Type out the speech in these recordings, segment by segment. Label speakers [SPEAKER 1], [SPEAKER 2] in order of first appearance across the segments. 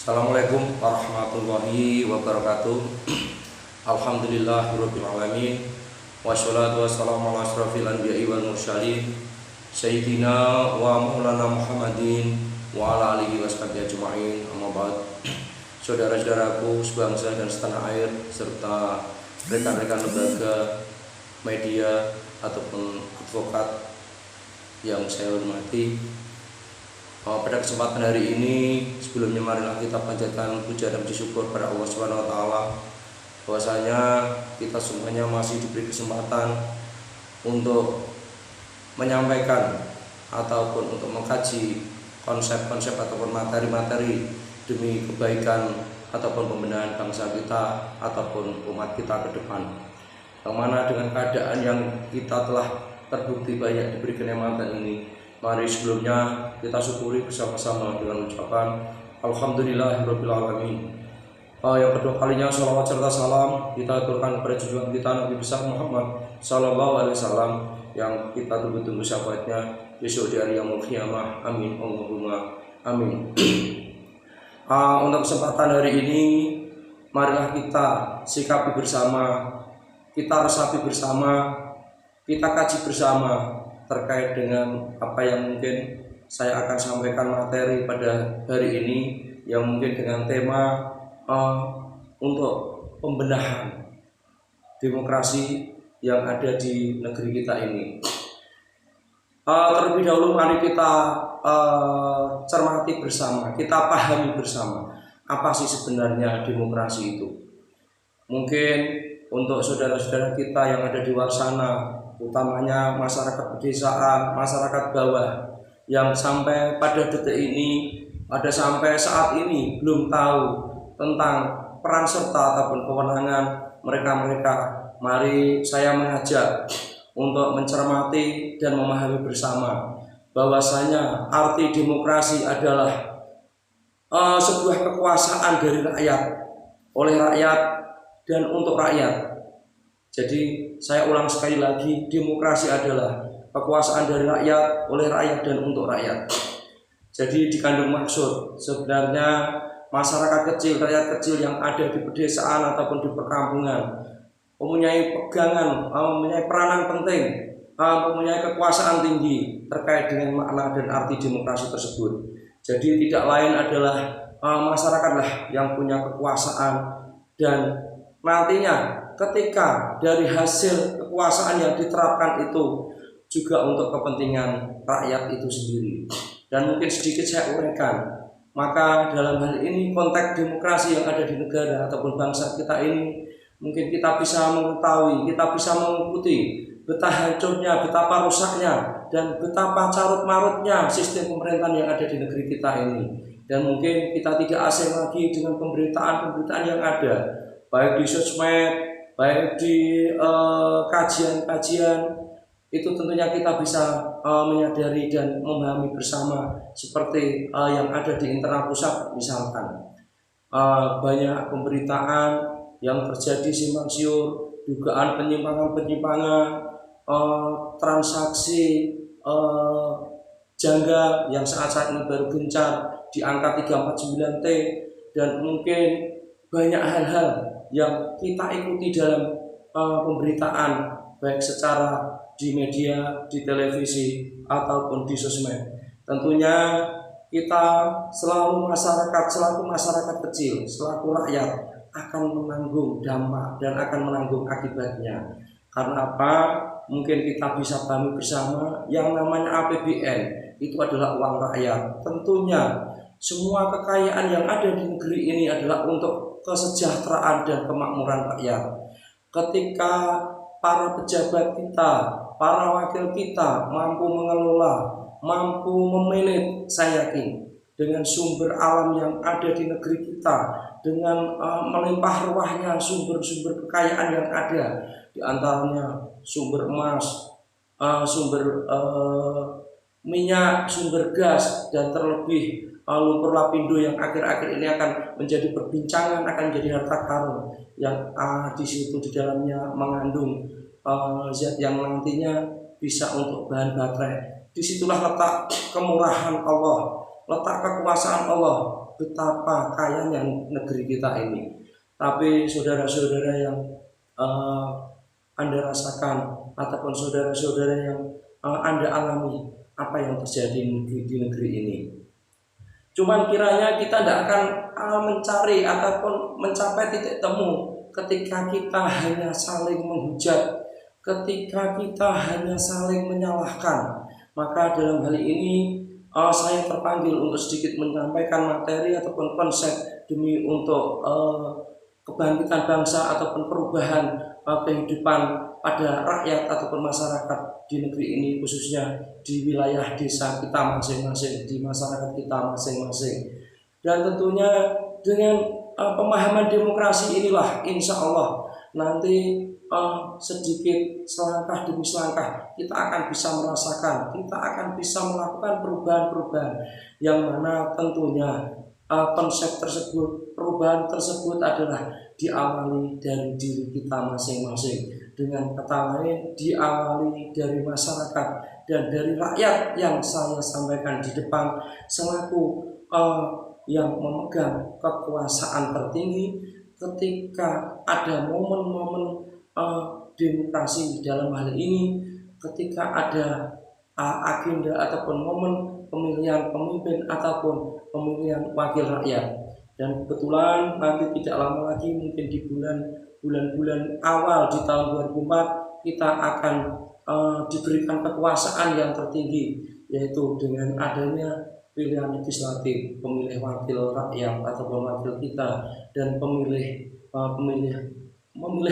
[SPEAKER 1] Assalamualaikum warahmatullahi wabarakatuh. Alhamdulillahirabbil alamin. Wassalatu wassalamu ala asrofil anbiya'i wal mursalin Sayyidina wa maulana Muhammadin wa ala alihi washabihi ajma'in. Amma ba'd. Saudara-saudaraku sebangsa dan setanah air serta rekan-rekan lembaga media ataupun advokat yang saya hormati, pada kesempatan hari ini sebelumnya marilah kita panjatkan puja dan puji syukur pada Allah Subhanahu wa taala bahwasanya kita semuanya masih diberi kesempatan untuk menyampaikan ataupun untuk mengkaji konsep-konsep ataupun materi-materi demi kebaikan ataupun pembenahan bangsa kita ataupun umat kita ke depan. Yang mana dengan keadaan yang kita telah terbukti banyak diberi kenikmatan ini, mari sebelumnya kita syukuri bersama-sama dengan ucapan Alhamdulillahirabbil alamin. Yang kedua kalinya sholawat serta salam kita aturkan kepada junjungan kita Nabi besar Muhammad sallallahu alaihi wasallam yang kita tunggu-tunggu syafaatnya besok di hari yaumul qiyamah. Amin Allahumma amin. Untuk kesempatan hari ini marilah kita sikapi bersama, kita resapi bersama, kita kaji bersama terkait dengan apa yang mungkin saya akan sampaikan materi pada hari ini, yang mungkin dengan tema untuk pembenahan demokrasi yang ada di negeri kita ini. Terlebih dahulu mari kita cermati bersama, kita pahami bersama apa sih sebenarnya demokrasi itu. Mungkin untuk saudara-saudara kita yang ada di luar sana, utamanya masyarakat pedesaan, masyarakat bawah yang sampai pada detik ini, sampai saat ini belum tahu tentang peran serta ataupun kewenangan mereka-mereka. Mari saya mengajak untuk mencermati dan memahami bersama bahwasanya arti demokrasi adalah sebuah kekuasaan dari rakyat, oleh rakyat dan untuk rakyat. Jadi saya ulang sekali lagi, demokrasi adalah kekuasaan dari rakyat, oleh rakyat dan untuk rakyat. Jadi dikandung maksud sebenarnya masyarakat kecil, rakyat kecil yang ada di pedesaan ataupun di perkampungan mempunyai pegangan, mempunyai peranan penting, mempunyai kekuasaan tinggi terkait dengan makna dan arti demokrasi tersebut. Jadi tidak lain adalah masyarakatlah yang punya kekuasaan, dan nantinya ketika dari hasil kekuasaan yang diterapkan itu juga untuk kepentingan rakyat itu sendiri. Dan mungkin sedikit saya uraikan, maka dalam hal ini konteks demokrasi yang ada di negara ataupun bangsa kita ini, mungkin kita bisa mengetahui, kita bisa mengikuti betapa hancurnya, betapa rusaknya, dan betapa carut-marutnya sistem pemerintahan yang ada di negeri kita ini. Dan mungkin kita tidak asing lagi dengan pemberitaan-pemberitaan yang ada, baik di sosmed, baik di kajian-kajian. Itu tentunya kita bisa menyadari dan memahami bersama, seperti yang ada di internal pusat misalkan. Banyak pemberitaan yang terjadi simpang siur, dugaan penyimpangan-penyimpangan, transaksi janggal yang saat-saat ini baru gencar di angka 349T, dan mungkin banyak hal-hal yang kita ikuti dalam pemberitaan, baik secara di media, di televisi, ataupun di sosmed. Tentunya kita selaku masyarakat kecil, selaku rakyat akan menanggung dampak dan akan menanggung akibatnya. Karena apa? Mungkin kita bisa pahami bersama yang namanya APBN itu adalah uang rakyat. Tentunya semua kekayaan yang ada di negeri ini adalah untuk kesejahteraan dan kemakmuran rakyat. Ketika para pejabat kita, para wakil kita mampu mengelola, mampu memanage, saya yakin dengan sumber alam yang ada di negeri kita, dengan melimpah ruahnya sumber-sumber kekayaan yang ada, di antaranya sumber emas, sumber minyak, sumber gas, dan terlebih lumpur lapindo yang akhir-akhir ini akan menjadi perbincangan, akan menjadi harta karun yang di situ di dalamnya mengandung zat yang nantinya bisa untuk bahan baterai. Disitulah letak kemurahan Allah, letak kekuasaan Allah betapa kayanya negeri kita ini. Tapi saudara-saudara yang uh, Anda rasakan ataupun saudara-saudara yang Anda alami apa yang terjadi di negeri ini. Cuman kiranya kita tidak akan mencari ataupun mencapai titik temu ketika kita hanya saling menghujat, ketika kita hanya saling menyalahkan. Maka dalam hal ini saya terpanggil untuk sedikit menyampaikan materi ataupun konsep demi untuk kebangkitan bangsa ataupun perubahan kehidupan pada rakyat ataupun masyarakat di negeri ini, khususnya di wilayah desa kita masing-masing, di masyarakat kita masing-masing. Dan tentunya dengan pemahaman demokrasi inilah insya Allah nanti sedikit selangkah demi selangkah kita akan bisa merasakan, kita akan bisa melakukan perubahan-perubahan yang mana tentunya konsep tersebut, perubahan tersebut adalah diawali dari diri kita masing-masing. Dengan kata lain, diawali dari masyarakat dan dari rakyat yang saya sampaikan di depan selaku yang memegang kekuasaan tertinggi. Ketika ada momen-momen demokrasi dalam hal ini, ketika ada agenda ataupun momen pemilihan pemimpin ataupun pemilihan wakil rakyat. Dan kebetulan nanti tidak lama lagi, mungkin di bulan-bulan awal di tahun 2004 kita akan diberikan kekuasaan yang tertinggi, yaitu dengan adanya pilihan legislatif, pemilih wakil rakyat ataupun wakil kita, dan memilih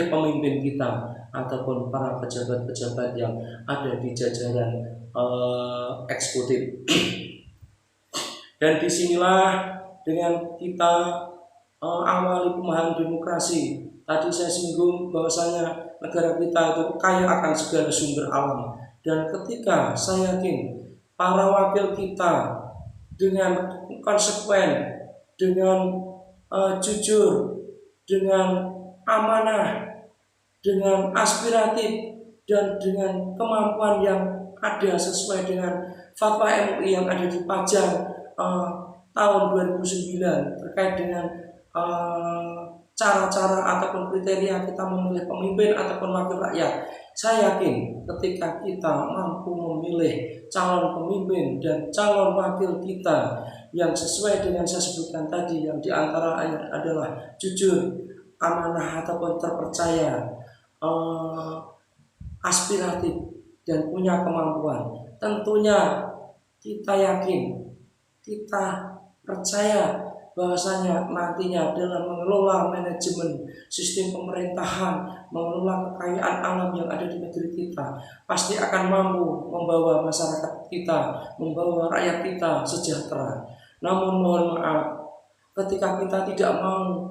[SPEAKER 1] pemimpin kita ataupun para pejabat-pejabat yang ada di jajaran eksekutif. Dan disinilah dengan kita awali pemahaman demokrasi. Tadi saya singgung bahwasanya negara kita itu kaya akan segala sumber alam. Dan ketika saya yakin para wakil kita dengan konsekuen, dengan jujur, dengan amanah, dengan aspiratif, dan dengan kemampuan yang ada sesuai dengan fatwa MUI yang ada di Pajang tahun 2009 terkait dengan cara-cara ataupun kriteria kita memilih pemimpin ataupun wakil rakyat. Saya yakin ketika kita mampu memilih calon pemimpin dan calon wakil kita yang sesuai dengan saya sebutkan tadi, yang diantara adalah jujur, amanah ataupun terpercaya, aspiratif, dan punya kemampuan, tentunya kita yakin, kita percaya bahwasanya nantinya dalam mengelola manajemen sistem pemerintahan, mengelola kekayaan alam yang ada di negeri kita, pasti akan mampu membawa masyarakat kita, membawa rakyat kita sejahtera. Namun mohon maaf, ketika kita tidak mau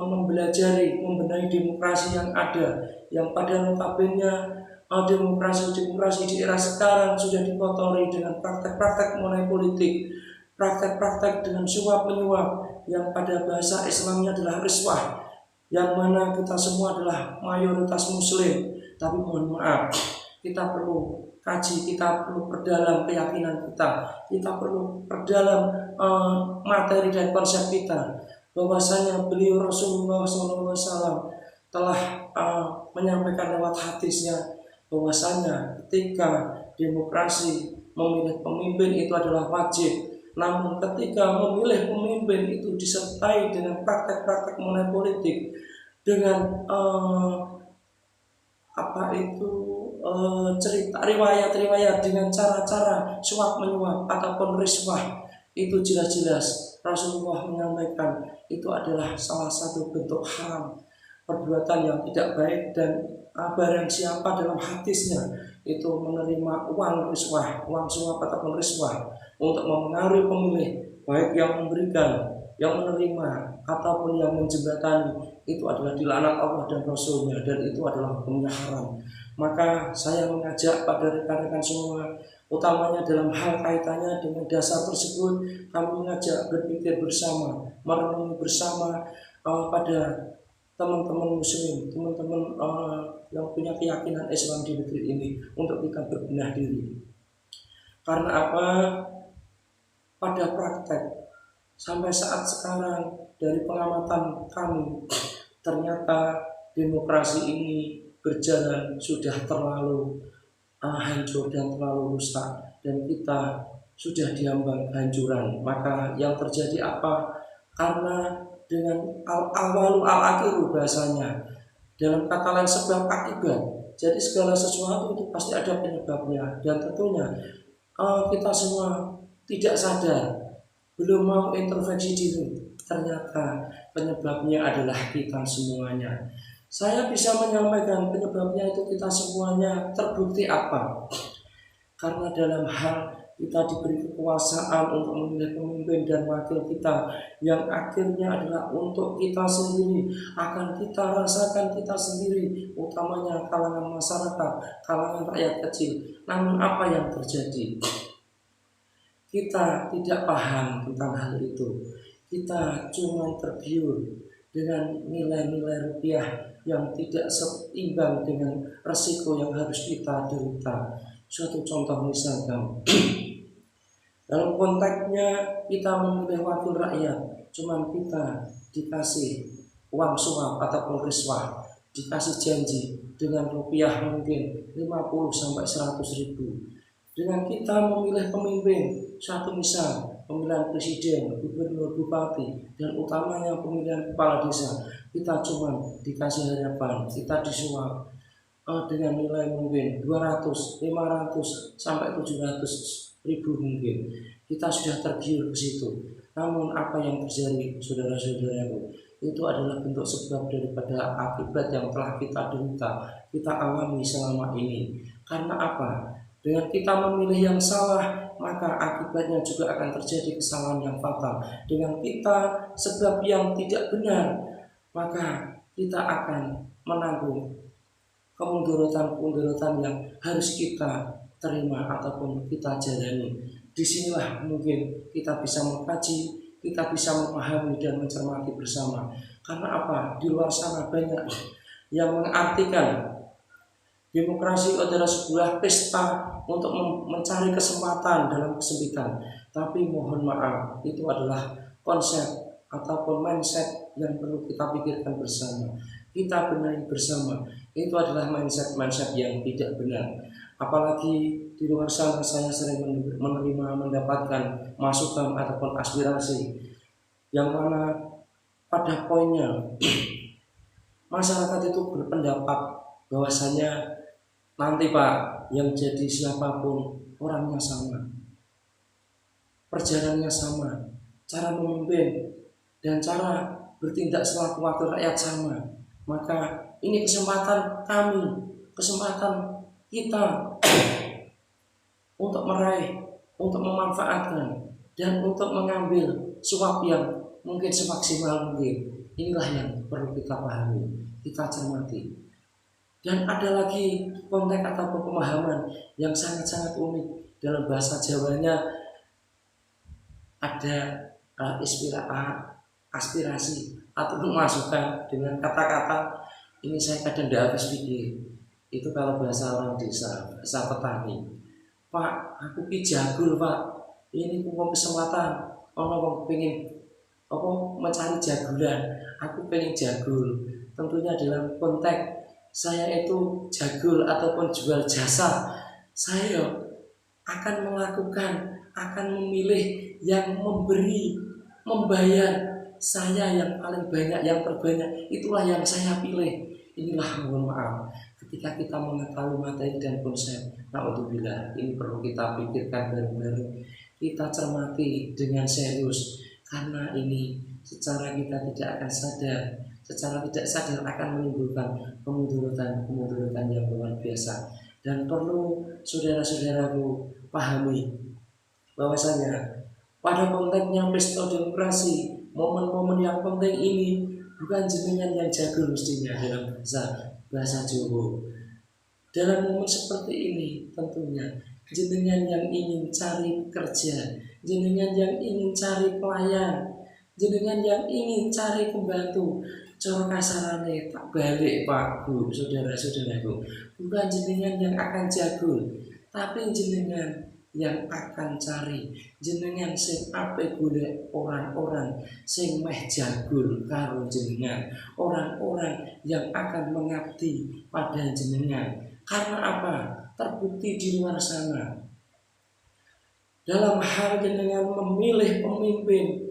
[SPEAKER 1] mempelajari, membenahi demokrasi yang ada, yang pada notabene demokrasi di era sekarang sudah dikotori dengan praktek-praktek money politik, praktek-praktek dengan suap menyuap yang pada bahasa Islamnya adalah riswah, yang mana kita semua adalah mayoritas muslim. Tapi mohon maaf, kita perlu kaji, kita perlu perdalam keyakinan kita perlu perdalam materi dan konsep kita, bahwasanya beliau Rasulullah SAW telah menyampaikan lewat hadisnya bahwasanya ketika demokrasi memilih pemimpin itu adalah wajib, namun ketika memilih pemimpin itu disertai dengan praktek-praktek money politik, dengan cerita riwayat-riwayat dengan cara-cara suap menyuap ataupun riswah, itu jelas-jelas Rasulullah menyampaikan itu adalah salah satu bentuk haram, perbuatan yang tidak baik. Dan barang siapa dalam hadisnya itu menerima uang riswah, uang suap ataupun riswah untuk mempengaruhi pemilih, baik yang memberikan, yang menerima ataupun yang menjembatani, itu adalah dilaknat Allah dan Rasulnya, dan itu adalah hukumnya haram. Maka saya mengajak pada rekan-rekan semua, utamanya dalam hal kaitannya dengan dasar tersebut, kami mengajak berpikir bersama, merenungi bersama pada teman-teman muslim, teman-teman yang punya keyakinan Islam di negeri ini, untuk kita berbenah diri. Karena apa? Pada praktek Sampai saat sekarang dari pengamatan kami, ternyata demokrasi ini berjalan sudah terlalu hancur dan terlalu rusak, dan kita sudah diambang kehancuran. Maka yang terjadi apa? Karena dengan al-awalu al-akhiru bahasanya, dalam kata lain sebab akibat. Jadi segala sesuatu itu pasti ada penyebabnya, dan tentunya kita semua tidak sadar, belum mau introspeksi diri, ternyata penyebabnya adalah kita semuanya. Saya bisa menyampaikan penyebabnya itu kita semuanya. Terbukti apa? Karena dalam hal kita diberi kekuasaan untuk memilih pemimpin dan wakil kita, yang akhirnya adalah untuk kita sendiri, akan kita rasakan kita sendiri, utamanya kalangan masyarakat, kalangan rakyat kecil. Namun apa yang terjadi? Kita tidak paham tentang hal itu. Kita cuma tergiur dengan nilai-nilai rupiah yang tidak seimbang dengan resiko yang harus kita derita. Suatu contoh misalkan, dalam konteksnya kita memilih wakil rakyat, cuman kita dikasih uang suap ataupun riswah, dikasih janji dengan rupiah mungkin 50 sampai 100 ribu. Dengan kita memilih pemimpin, satu misal pemilihan presiden, gubernur, bupati, dan utamanya pemilihan kepala desa, kita cuma dikasih harapan, kita disuap dengan nilai mungkin 200, 500 sampai 700 ribu mungkin. Kita sudah tergiur ke situ. Namun apa yang terjadi, saudara-saudaraku, itu adalah bentuk sebab daripada akibat yang telah kita derita, kita alami selama ini. Karena apa? Dengan kita memilih yang salah, maka akibatnya juga akan terjadi kesalahan yang fatal. Dengan kita sebab yang tidak benar, maka kita akan menanggung kemunduran yang harus kita terima ataupun kita jalani. Disinilah mungkin kita bisa mengkaji, kita bisa memahami dan mencermati bersama. Karena apa? Di luar sana banyak yang mengartikan demokrasi adalah sebuah pesta untuk mencari kesempatan dalam kesempitan. Tapi mohon maaf, itu adalah konsep ataupun mindset yang perlu kita pikirkan bersama. Kita benahi bersama. Itu adalah mindset yang tidak benar. Apalagi di luar sana saya sering mendapatkan masukan ataupun aspirasi yang mana pada poinnya masyarakat itu berpendapat bahwasanya nanti Pak, yang jadi siapapun orangnya sama, perjalanannya sama, cara memimpin dan cara bertindak selaku wakil rakyat sama. Maka ini kesempatan kami, kesempatan kita untuk meraih, untuk memanfaatkan, dan untuk mengambil suap yang mungkin semaksimal mungkin. Inilah yang perlu kita pahami, kita cermati. Dan ada lagi konteks atau pemahaman yang sangat-sangat unik dalam bahasa Jawanya. Ada aspirasi atau masukan dengan kata-kata ini saya kadang tidak habis pikir. Itu kalau bahasa orang desa, bahasa petani. Pak, aku jagul Pak. Ini punya kesempatan. Orang pengen mencari jagulan. Aku pengen jagul. Tentunya dalam konteks saya itu jagul ataupun jual jasa. Saya akan melakukan, akan memilih yang memberi, membayar saya yang paling banyak, yang terbanyak. Itulah yang saya pilih. Inilah, mohon maaf, ketika kita mengetahui materi dan konsep, naudzubillah, ini perlu kita pikirkan bareng-bareng, kita cermati dengan serius, karena ini secara kita tidak akan sadar, secara tidak sadar akan menimbulkan kemunduran yang luar biasa. Dan perlu saudara-saudaraku pahami bahwasanya pada konteksnya pesta demokrasi, momen-momen yang penting ini bukan jenengan yang jago mestinya dalam bahasa Jawa. Dalam momen seperti ini tentunya jenengan yang ingin cari kerja, jenengan yang ingin cari pelayan, jenengan yang ingin cari pembantu. Cara kasarane tak balik Pak Bu, saudara-saudaraku, bukan jenengan yang akan jago, tapi jenengan yang akan cari jenengan sing ape golek orang-orang sing meh jagul karo jenengan, orang-orang yang akan mengabdi pada jenengan. Karena apa? Terbukti di luar sana dalam hal jenengan memilih pemimpin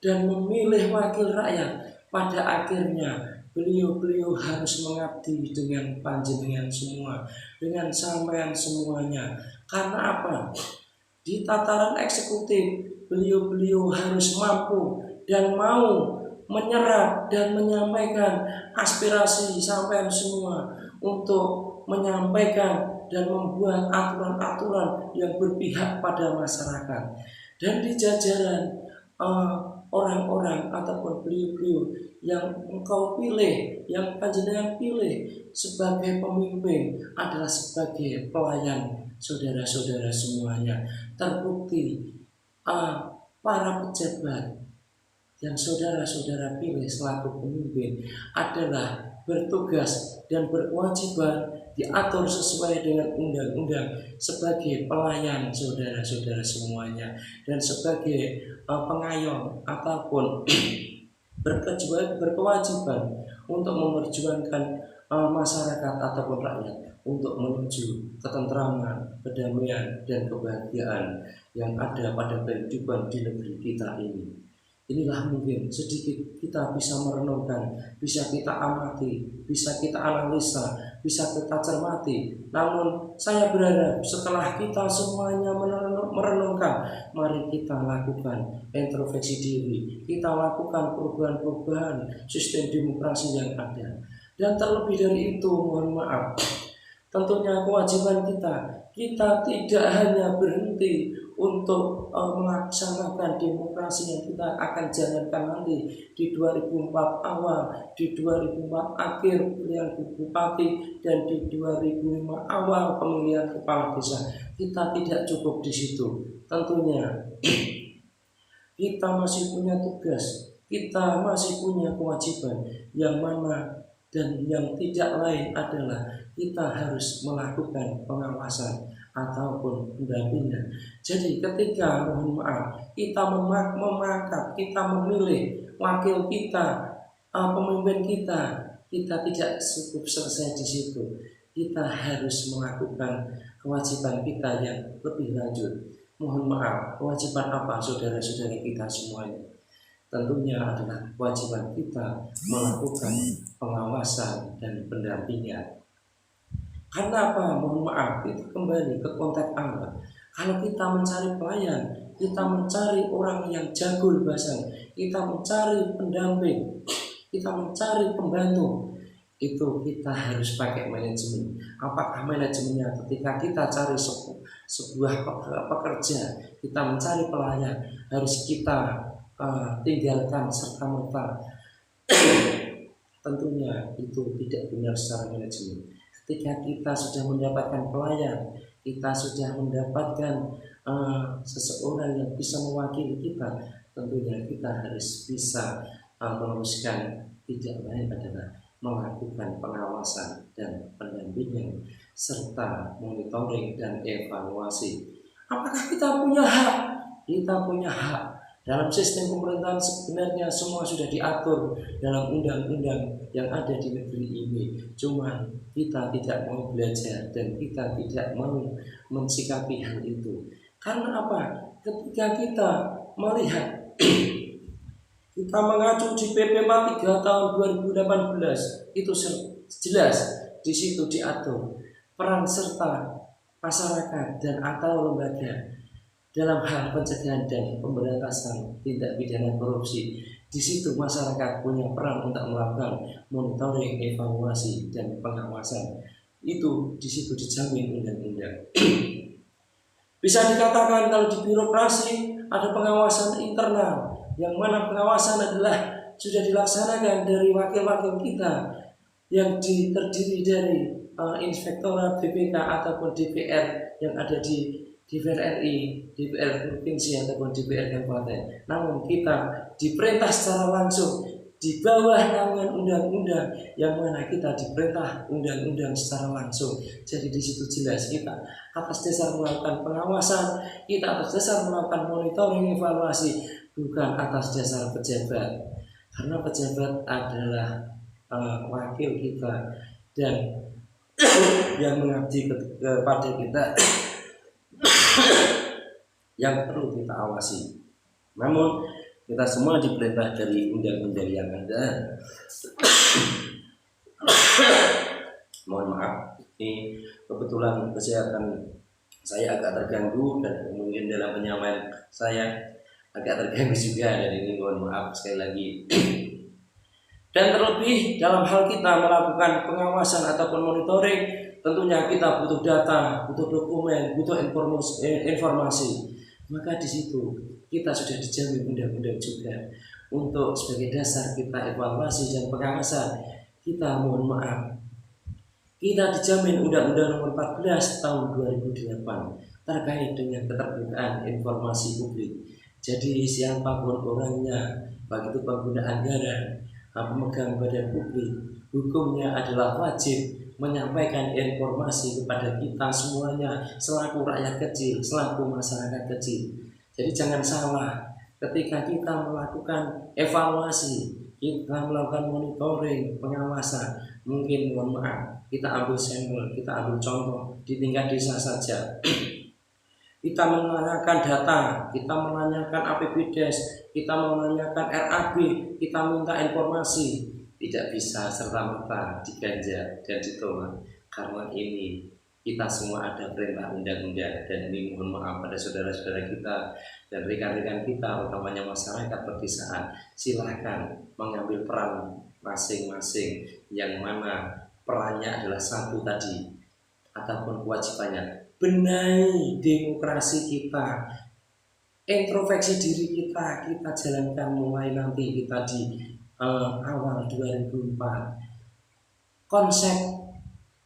[SPEAKER 1] dan memilih wakil rakyat, pada akhirnya beliau-beliau harus mengabdi dengan panjenengan semua, dengan sampean semuanya. Karena apa? Di tataran eksekutif, beliau-beliau harus mampu dan mau menyerap dan menyampaikan aspirasi sampean semua untuk menyampaikan dan membuat aturan-aturan yang berpihak pada masyarakat. Dan di jajaran orang-orang ataupun beliau-beliau yang engkau pilih, yang panjenengan pilih sebagai pemimpin adalah sebagai pelayan saudara-saudara semuanya. Terbukti para pejabat yang saudara-saudara pilih selaku pemimpin adalah bertugas dan berkewajiban diatur sesuai dengan undang-undang sebagai pelayan saudara-saudara semuanya, dan sebagai pengayom ataupun berkewajiban untuk memperjuangkan masyarakat ataupun rakyat untuk menuju ketentraman, kedamaian, dan kebahagiaan yang ada pada kehidupan di negeri kita ini. Inilah mungkin sedikit kita bisa merenungkan, bisa kita amati, bisa kita analisa, bisa kita cermati. Namun saya berharap setelah kita semuanya merenungkan, mari kita lakukan introspeksi diri, kita lakukan perubahan-perubahan sistem demokrasi yang ada. Dan terlebih dari itu, mohon maaf, tentunya kewajiban kita tidak hanya berhenti untuk melaksanakan demokrasi yang kita akan jalankan nanti di 2004 awal, di 2004 akhir pemilihan bupati, dan di 2005 awal pemilihan kepala desa. Kita tidak cukup di situ. Tentunya kita masih punya tugas, kita masih punya kewajiban yang mana dan yang tidak lain adalah kita harus melakukan pengawasan ataupun pendampingan. Jadi ketika mohon maaf kita mengangkat, kita memilih wakil kita, pemimpin kita tidak cukup selesai di situ. Kita harus melakukan kewajiban kita yang lebih lanjut. Mohon maaf, kewajiban apa saudara-saudara kita semuanya? Tentunya adalah kewajiban kita melakukan pengawasan dan pendampingan. Karena apa? Mohon maaf, itu kembali ke konteks awal. Kalau kita mencari pelayan, kita mencari orang yang jago bahasa, kita mencari pendamping, kita mencari pembantu, itu kita harus pakai manajemen. Apakah manajemennya ketika kita cari sebuah pekerja, kita mencari pelayan, harus kita tinggalkan serta-merta? Tentunya itu tidak benar secara manajemen. Ketika kita sudah mendapatkan pelayan, kita sudah mendapatkan seseorang yang bisa mewakili kita, tentunya kita harus bisa meneruskan, tidak lain adalah melakukan pengawasan dan pendampingan serta monitoring dan evaluasi. Apakah kita punya hak? Kita punya hak. Dalam sistem pemerintahan sebenarnya semua sudah diatur dalam undang-undang yang ada di negeri ini. Cuman kita tidak mau belajar dan kita tidak mau mensikapi hal itu. Karena apa? Ketika kita melihat kita mengacu di PP 43 tahun 2018, itu jelas di situ diatur peran serta masyarakat dan atau lembaga dalam hal pencegahan dan pemberantasan tindak pidana korupsi. Di situ masyarakat punya peran untuk melakukan monitoring, evaluasi, dan pengawasan. Itu di situ dijamin undang-undang. Bisa dikatakan kalau di birokrasi ada pengawasan internal, yang mana pengawasan adalah sudah dilaksanakan dari wakil-wakil kita yang terdiri dari inspektorat BPK ataupun DPR yang ada di DPR RI, DPR provinsi ataupun DPR kabupaten. Namun kita diperintah secara langsung di bawah naungan undang-undang yang mana kita diperintah undang-undang secara langsung. Jadi di situ jelas kita atas dasar melakukan pengawasan, kita atas dasar melakukan monitoring evaluasi, bukan atas dasar pejabat. Karena pejabat adalah wakil kita dan yang mengabdi kepada kita yang perlu kita awasi. Namun kita semua diperintah dari undang-undang yang ada. Mohon maaf, ini kebetulan kesehatan saya agak terganggu dan mungkin dalam penyampaian saya agak terganggu juga, dan ini mohon maaf sekali lagi. Dan terlebih dalam hal kita melakukan pengawasan ataupun monitoring, tentunya kita butuh data, butuh dokumen, butuh informasi. Maka di situ kita sudah dijamin undang-undang juga untuk sebagai dasar kita evaluasi dan pengawasan. Kita mohon maaf, kita dijamin Undang-Undang Nomor 14 Tahun 2008 terkait dengan keterbukaan informasi publik. Jadi siapapun orangnya, baik itu pengguna anggaran, pemegang badan publik, hukumnya adalah wajib menyampaikan informasi kepada kita semuanya selaku rakyat kecil, selaku masyarakat kecil. Jadi jangan salah, ketika kita melakukan evaluasi, kita melakukan monitoring, pengawasan, mungkin mohon maaf, kita ambil sampel, kita ambil contoh di tingkat desa saja. Kita menanyakan data, kita menanyakan APBDes, kita menanyakan RAB, kita minta informasi. Tidak bisa serta-merta diganjar dan ditolak, karena ini kita semua ada perintah undang-undang. Dan ini mohon maaf pada saudara-saudara kita dan rekan-rekan kita, utamanya masyarakat pedesaan, silahkan mengambil peran masing-masing, yang mana perannya adalah satu tadi, ataupun kewajibannya benahi demokrasi kita, introspeksi diri kita jalankan mulai nanti kita di awal 2004. Konsep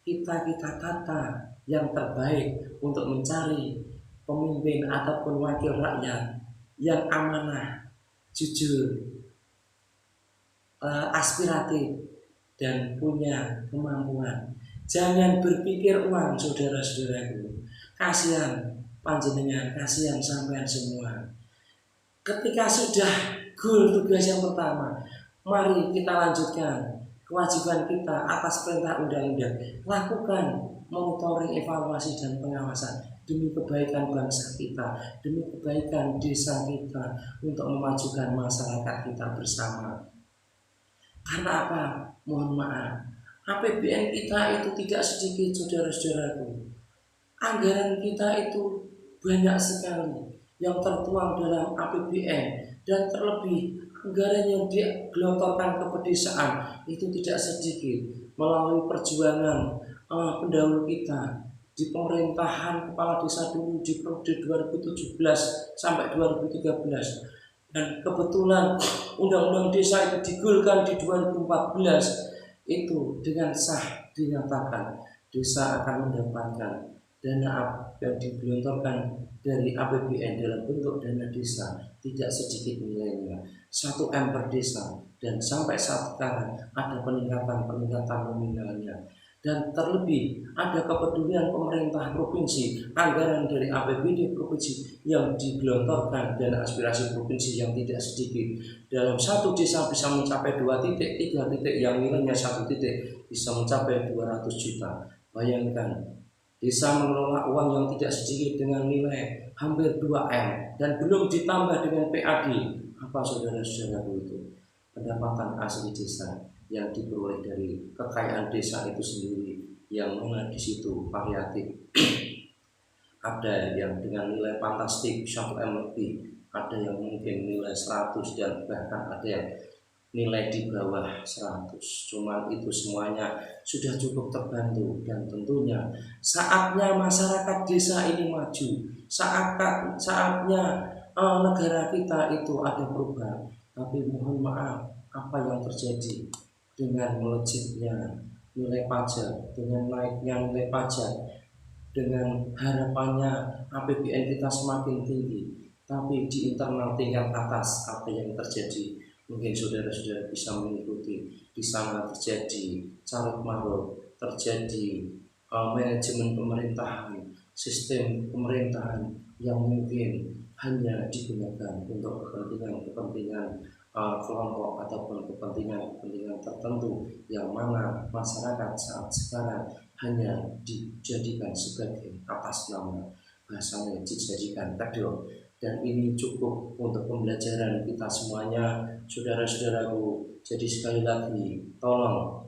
[SPEAKER 1] kita tata yang terbaik untuk mencari pemimpin ataupun wakil rakyat yang amanah, jujur, aspiratif, dan punya kemampuan. Jangan berpikir uang, saudara-saudaraku. Kasihan panjenengan, kasihan sampean semua. Ketika sudah goal tugas yang pertama, mari kita lanjutkan kewajiban kita atas perintah undang-undang. Lakukan monitoring, evaluasi, dan pengawasan demi kebaikan bangsa kita, demi kebaikan desa kita, untuk memajukan masyarakat kita bersama. Karena apa? Mohon maaf, APBN kita itu tidak sedikit, saudara-saudaraku. Anggaran kita itu banyak sekali yang tertuang dalam APBN, dan terlebih anggaran yang digelontorkan ke pedesaan itu tidak sedikit melalui perjuangan pendahulu kita di pemerintahan kepala desa dulu di periode 2017 sampai 2013. Dan kebetulan undang-undang desa itu digulkan di 2014, itu dengan sah dinyatakan desa akan mendapatkan dana yang digelontorkan dari APBN dalam bentuk dana desa tidak sedikit nilainya, 1 M per desa, dan sampai saat sekarang ada peningkatan nominalnya. Dan terlebih ada kepedulian pemerintah provinsi, anggaran dari APBD provinsi yang digelontorkan dana aspirasi provinsi yang tidak sedikit. Dalam satu desa bisa mencapai 2 titik, 3 titik, yang nilainya 1 titik bisa mencapai 200 juta. Bayangkan, desa mengelola uang yang tidak sedikit dengan nilai hampir 2 M, dan belum ditambah dengan PAD. Apa saudara-saudaraku itu? Pendapatan asli desa yang diperoleh dari kekayaan desa itu sendiri, yang mana di situ variatif. Ada yang dengan nilai fantastik 1 M lebih, ada yang mungkin nilai 100, dan bahkan ada yang nilai di bawah 100. Cuman itu semuanya sudah cukup terbantu, dan tentunya saatnya masyarakat desa ini maju, saatnya negara kita itu ada perubahan. Tapi mohon maaf, apa yang terjadi dengan melejitnya nilai pajak, dengan naiknya nilai pajak, dengan harapannya APBN kita semakin tinggi, tapi di internal tingkat atas apa yang terjadi? Mungkin saudara-saudara bisa mengikuti di sana terjadi carut marut, terjadi manajemen pemerintahan, sistem pemerintahan yang mungkin hanya digunakan untuk kepentingan kelompok ataupun kepentingan tertentu, yang mana masyarakat saat sekarang hanya dijadikan sebagai atas nama, bahasanya dijadikan kedok. Dan ini cukup untuk pembelajaran kita semuanya, saudara-saudaraku. Jadi sekali lagi, tolong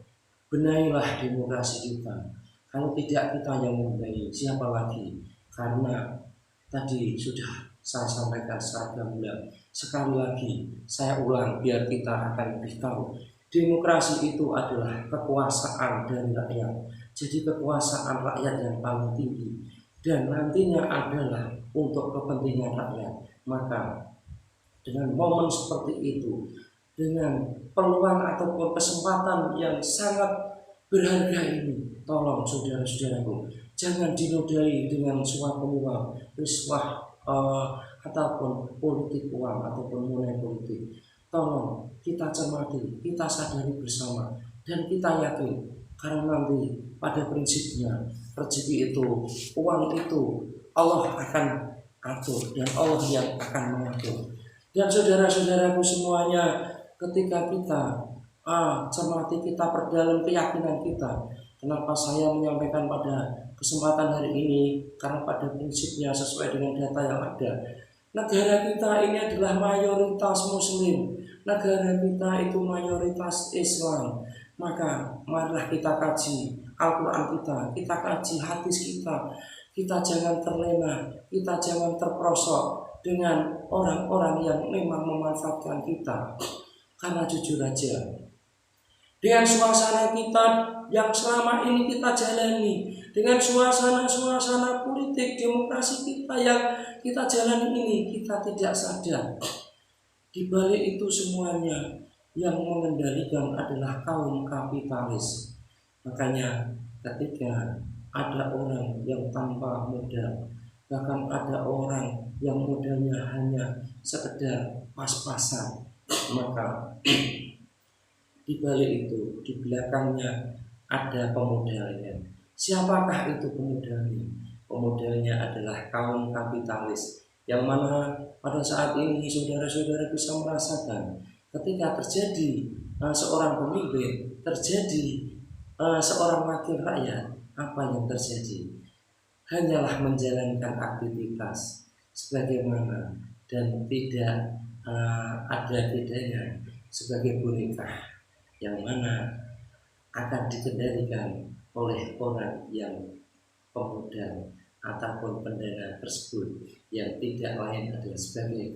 [SPEAKER 1] benahilah demokrasi kita. Kalau tidak kita yang membenahi, siapa lagi? Karena tadi sudah saya sampaikan secara gamblang. Sekali lagi saya ulang biar kita akan lebih tahu. Demokrasi itu adalah kekuasaan dari rakyat. Jadi kekuasaan rakyat yang paling tinggi, dan nantinya adalah untuk kepentingan rakyat. Maka dengan momen seperti itu, dengan peluang ataupun kesempatan yang sangat berharga ini, tolong saudara-saudaraku, jangan dinodai dengan suap peluang, riswah ataupun politik uang ataupun money politik. Tolong kita cermati, kita sadari bersama, dan kita yakin, karena nanti pada prinsipnya rezeki itu, uang itu Allah akan atur, dan Allah yang akan mengatur. Dan saudara-saudaraku semuanya, ketika kita cermati, kita perdalam keyakinan kita. Kenapa saya menyampaikan pada kesempatan hari ini? Karena pada prinsipnya sesuai dengan data yang ada, negara kita ini adalah mayoritas Muslim, negara kita itu mayoritas Islam. Maka marilah kita kaji Al-Quran kita kaji hadis kita jangan terlena, kita jangan terperosok dengan orang-orang yang memang memanfaatkan kita. Karena jujur aja, dengan suasana kita yang selama ini kita jalani, dengan suasana politik demokrasi kita yang kita jalani ini, kita tidak sadar di balik itu semuanya yang mengendalikan adalah kaum kapitalis. Makanya ketika ada orang yang tanpa modal, bahkan ada orang yang modalnya hanya sekedar pas-pasan, maka di balik itu, di belakangnya ada pemodalnya. Siapakah itu pemodalnya? Pemodalnya adalah kaum kapitalis, yang mana pada saat ini saudara-saudara bisa merasakan ketika terjadi seorang pemimpin, terjadi seorang wakil rakyat, apa yang terjadi? Hanyalah menjalankan aktivitas sebagaimana, dan tidak ada bedanya sebagai boneka yang mana akan dikendalikan oleh orang yang pemodal ataupun pendana tersebut, yang tidak lain adalah sebagai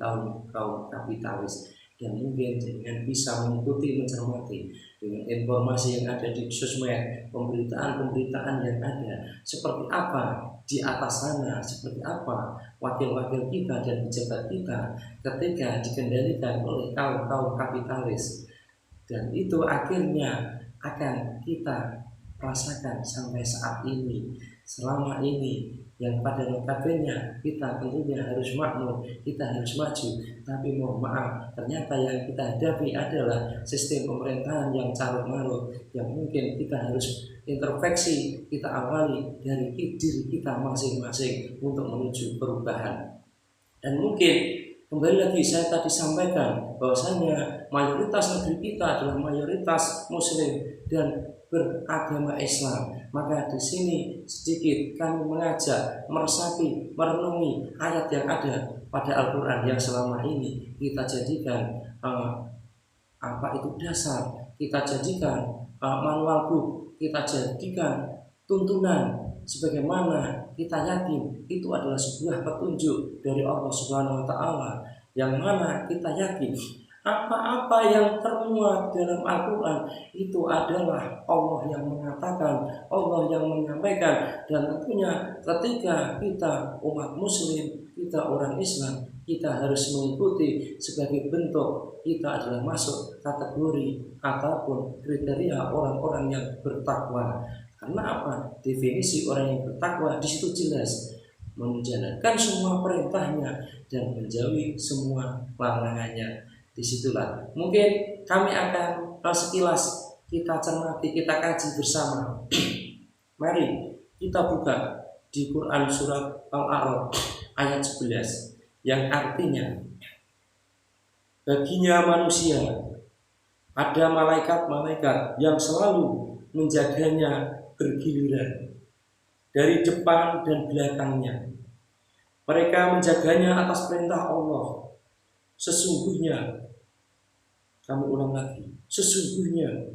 [SPEAKER 1] kaum kapitalis. Dan mungkin dengan bisa mengikuti, mencermati dengan informasi yang ada di sosmed, pemberitaan yang ada, seperti apa di atas sana, seperti apa wakil-wakil kita dan pejabat kita ketika dikendalikan oleh kaum kapitalis. Dan itu akhirnya akan kita rasakan sampai saat ini, selama ini, yang pada notabene kita tentunya harus makmur, kita harus maju, tapi mohon maaf, ternyata yang kita hadapi adalah sistem pemerintahan yang carut marut, yang mungkin kita harus introspeksi, kita awali dari diri kita masing-masing untuk menuju perubahan. Dan mungkin kembali lagi saya tadi sampaikan bahwasanya mayoritas negeri kita adalah mayoritas Muslim dan beragama Islam. Maka di sini sedikit kami mengajak meresapi, merenungi ayat yang ada pada Al-Quran yang selama ini kita jadikan apa itu dasar, kita jadikan manual book, kita jadikan tuntunan, sebagaimana kita yakin itu adalah sebuah petunjuk dari Allah Subhanahu wa Ta'ala, yang mana kita yakin apa-apa yang termuat dalam Al-Quran itu adalah Allah yang mengatakan, Allah yang menyampaikan. Dan tentunya ketika kita umat Muslim, kita orang Islam, kita harus mengikuti sebagai bentuk kita adalah masuk kategori ataupun kriteria orang-orang yang bertakwa. Karena apa? Definisi orang yang bertakwa di situ jelas, menjalankan semua perintahnya dan menjauhi semua larangannya. Disitulah mungkin kami akan sekilas kita cermati, kita kaji bersama. Mari kita buka di Quran surat Al-A'raf ayat 11 yang artinya, baginya manusia ada malaikat-malaikat yang selalu menjaganya bergiliran dari depan dan belakangnya. Mereka menjaganya atas perintah Allah. Sesungguhnya, kami ulang lagi, sesungguhnya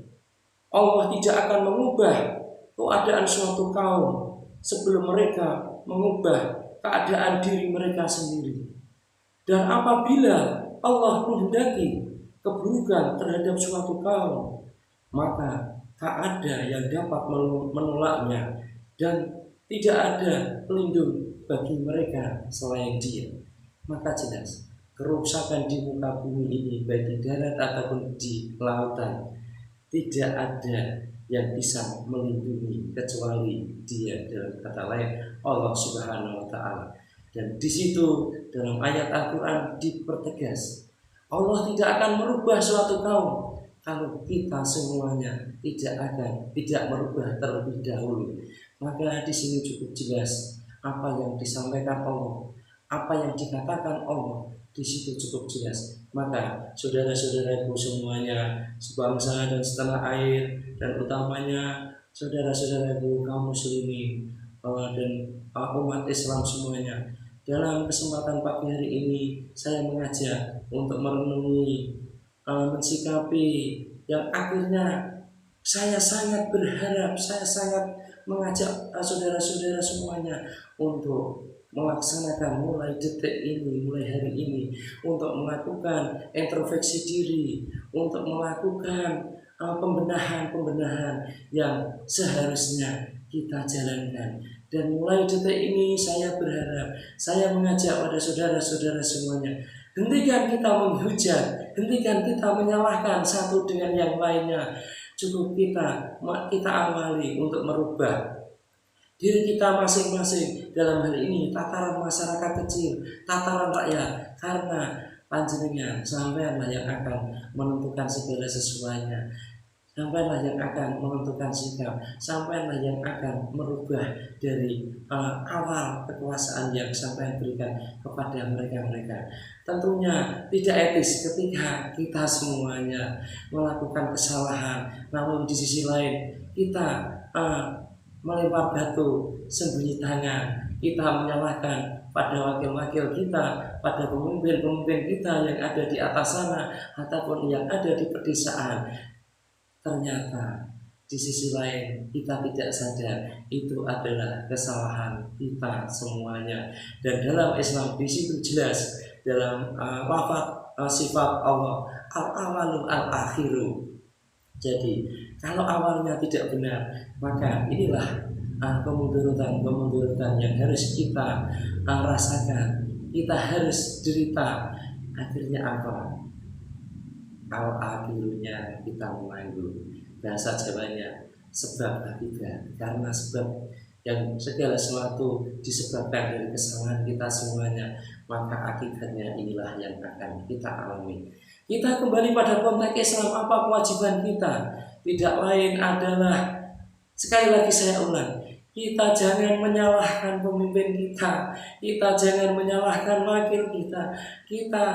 [SPEAKER 1] Allah tidak akan mengubah keadaan suatu kaum sebelum mereka mengubah keadaan diri mereka sendiri. Dan apabila Allah menghendaki keburukan terhadap suatu kaum, maka tak ada yang dapat menolaknya dan tidak ada pelindung bagi mereka selain Dia. Maka jelas kerusakan di muka bumi ini, baik di darat ataupun di lautan, tidak ada yang bisa melindungi kecuali Dia, dalam kata lain Allah Subhanahu wa Ta'ala. Dan di situ dalam ayat Al-Quran dipertegas, Allah tidak akan merubah suatu kaum kalau kita semuanya tidak merubah terlebih dahulu. Maka di sini cukup jelas apa yang disampaikan Allah, apa yang dikatakan Allah, di situ cukup jelas. Maka saudara-saudaraku semuanya, sebangsa dan setanah air, dan utamanya saudara-saudaraku kaum muslimin dan umat Islam semuanya, dalam kesempatan pagi hari ini saya mengajak untuk merenungi, mensikapi yang akhirnya saya sangat berharap, saya sangat mengajak saudara-saudara semuanya untuk melaksanakan mulai detik ini, mulai hari ini, untuk melakukan introspeksi diri, untuk melakukan pembenahan-pembenahan yang seharusnya kita jalankan. Dan mulai detik ini saya berharap, saya mengajak pada saudara-saudara semuanya, hentikan kita menghujat, hentikan kita menyalahkan satu dengan yang lainnya. Cukup kita awali untuk merubah diri kita masing-masing, dalam hal ini tataran masyarakat kecil, tataran rakyat, karena panjenengan sampailah yang akan menentukan segala sesuatunya, sampailah yang akan menentukan sikap, sampailah yang akan merubah dari awal kekuasaan yang sampai berikan kepada mereka-mereka. Tentunya tidak etis ketika kita semuanya melakukan kesalahan, namun di sisi lain kita melempar batu sembunyi tangan, kita menyalahkan pada wakil-wakil kita, pada pemimpin-pemimpin kita yang ada di atas sana ataupun yang ada di pedesaan. Ternyata di sisi lain kita tidak sadar itu adalah kesalahan kita semuanya. Dan dalam Islam di situ jelas dalam lafaz sifat Allah, al-awalu al-akhiru. Jadi kalau awalnya tidak benar, maka inilah kemunduran yang harus kita rasakan, kita harus derita. Akhirnya apa? Al-akhirunya kita menganggur. Bahasa Jawanya sebab akibat, karena sebab yang segala sesuatu disebabkan dari kesalahan kita semuanya, maka akibatnya inilah yang akan kita alami. Kita kembali pada konteks Islam, apa kewajiban kita? Tidak lain adalah, sekali lagi saya ulang, kita jangan menyalahkan pemimpin kita, kita jangan menyalahkan wakil kita, kita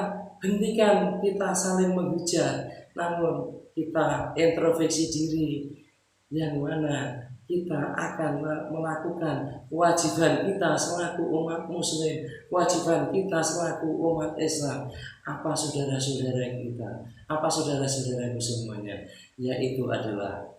[SPEAKER 1] hentikan kita saling menghujat, namun kita introspeksi diri, yang mana kita akan melakukan kewajiban kita selaku umat muslim, kewajiban kita selaku umat Islam. Apa saudara-saudara kita, apa saudara-saudaraku semuanya, yaitu adalah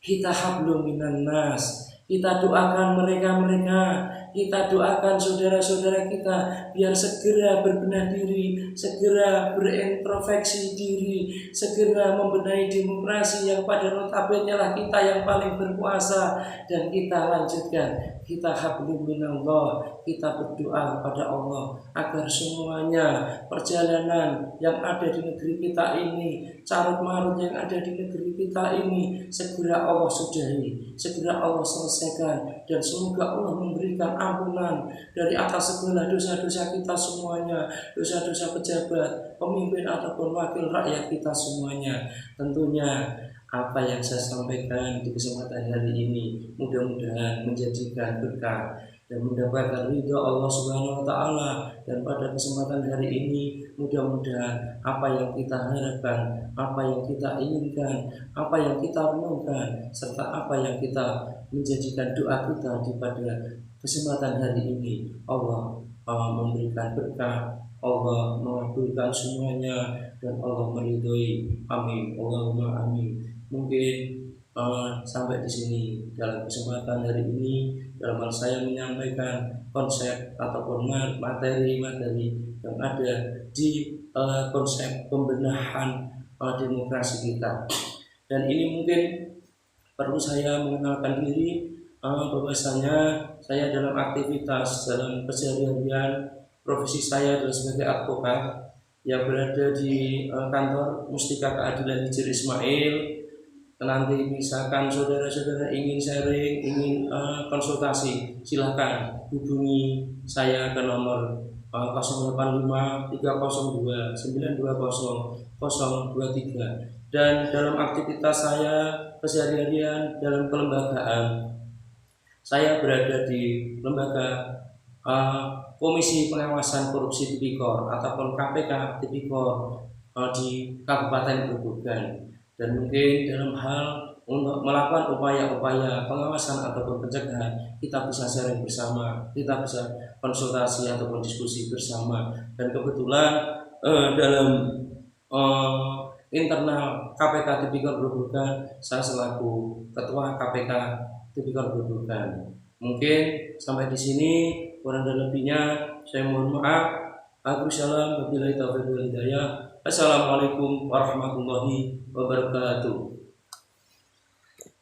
[SPEAKER 1] kita hablum minan nas, kita doakan mereka-mereka, kita doakan saudara-saudara kita biar segera berbenah diri, segera berintrospeksi diri, segera membenahi demokrasi yang pada notabene lah kita yang paling berkuasa. Dan kita lanjutkan, kita hablum minallah, kita berdoa kepada Allah agar semuanya perjalanan yang ada di negeri kita ini, carut marut yang ada di negeri kita ini, segera Allah sudahi, segera Allah selesaikan, dan semoga Allah memberikan ampunan dari atas segala dosa-dosa kita semuanya, dosa-dosa pejabat, pemimpin ataupun wakil rakyat kita semuanya. Tentunya apa yang saya sampaikan di kesempatan hari ini mudah-mudahan menjadikan berkah dan mendapatkan ridho Allah Subhanahu wa taala. Dan pada kesempatan hari ini mudah-mudahan apa yang kita harapkan, apa yang kita inginkan, apa yang kita renungkan, serta apa yang kita menjadikan doa kita di pada kesempatan hari ini, Allah memberikan berkah, Allah mengabulkan semuanya, dan Allah meridhoi. Amin. Allahumma amin. Mungkin sampai di sini dalam kesempatan hari ini, dalam hal saya menyampaikan konsep ataupun materi-materi yang ada di konsep pembenahan demokrasi kita. Dan ini mungkin perlu saya mengenalkan diri, bahwasanya saya dalam aktivitas dalam keseharian profesi saya adalah sebagai advokat yang berada di kantor Mustika Keadilan Hijr Ismail. Nanti misalkan saudara-saudara ingin sharing, ingin konsultasi, silahkan hubungi saya ke nomor 085 302 920 023. Dan dalam aktivitas saya keseharian dalam kelembagaan, saya berada di lembaga Komisi Pengawasan Korupsi Tipikor ataupun KPK Tipikor di Kabupaten Grobogan. Dan mungkin dalam hal untuk melakukan upaya-upaya pengawasan ataupun pencegahan, kita bisa sharing bersama, kita bisa konsultasi ataupun diskusi bersama. Dan kebetulan dalam internal KPK Tipikor Grobogan, saya selaku Ketua KPK Tipikor Grobogan. Mungkin sampai di sini, kurang dan lebihnya saya mohon maaf. Waalaikumsalam wabillahi taufiq wal hidayah. Assalamualaikum warahmatullahi wabarakatuh.